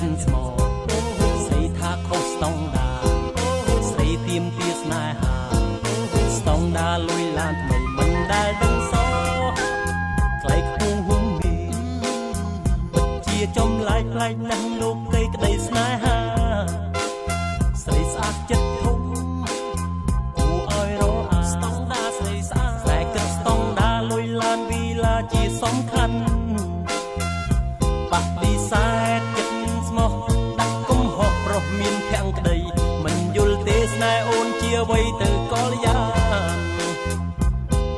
ចិនស្មោស្រីថាខុសស្តង់ដាស្រីទៀមទាស្នេហាស្តង់ដាលុយឡានថ្មីមិនដែលដឹងសក្លែកខ្ពស់ហួងនេះពិតជាចំឡាយផ្លែកណាស់លោកគេក្តីស្នេហាស្រីស្អាតចិត្តធំគួរឲ្យរអាស្តង់ដាស្រីស្អាតតែគិតស្តង់ដាលុយឡានវីឡាជាសំខាន់បាក់ឌីសែតចិត្តស្មោះដាក់គុំហោះប្រុសមានភក្តីមិនយល់ទេស្នេហ៍អូនជាអ្វីទៅកលយា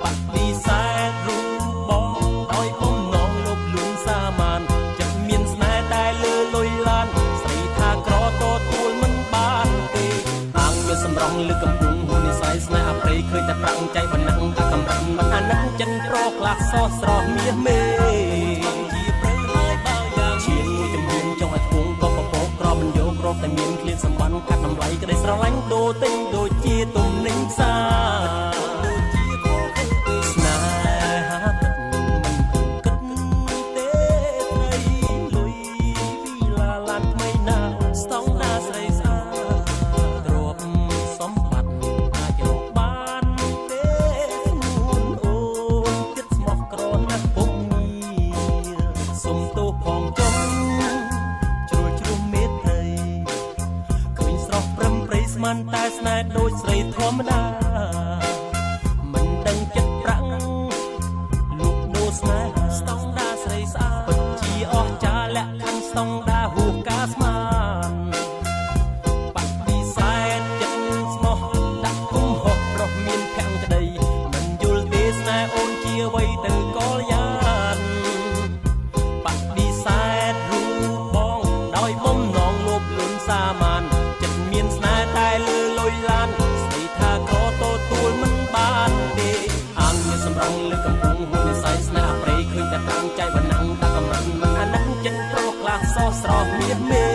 បាក់ឌីសែតរូបបងដោយបំណងលុបលួងសាមានចិត្តមានស្នេហ៍តែលើលុយឡានស្រីថាក្រតទួលមិនបានទេអាងមានសម្រងលើកំពុងហ៊ុននិស័យស្នេហ៍អប្រេឃើញតែប្រាំងใจបណ្ណឹងតែកំរិនមិនអាណិតចិនប្រក្លាសសស្រស់មាសមេតែមានឃ្លានសម្បត្តិកាត់តម្លៃក្តីស្រឡាញ់ដូរទិញដូចជាទំនិញផ្សារស្នេហាពិតមិនគិតទេត្រីលុយវីឡាឡានថ្មីណាស្តង់ដាស្រីស្អាតទ្រព្យសម្បត្តិអាចរកបានទេស្ងួនអូនចិត្តស្មោះក្រណាស់ពុំងារសុំទោសផងចុះមិនតែស្នេហ៍ដូចស្រីធម្មតាមិនដឹងចិត្តប្រាំងលូកដូរស្នេហ៍ស្តង់ដាស្រីស្អាតពិតជាអស្ចារ្យលក្ខខណ្ឌស្តង់ដាហួសការស្មានបាក់ឌីសែតចិត្តស្មោះដាក់គុំហោះប្រុសមានភក្តីមិនយល់ទេស្នេហ៍អូនជាអ្វីទៅកលយានបាក់ឌីសែតរូបបងដោយបំណងលួបលួនសាមានចិត្តមានស្នេហ៍តែលើលុយឡានស្រីថាក្រទទួលមិនបានទេអាងមានសម្រងលើកំពុងហ៊ុននិស័យស្នេហ៍អប្រេឃើញតែប្រាំងใจបណ្ណឹងតែកំរិនមិនអាណិតចិត្តប្រក្លាសសស្រស់មានមេ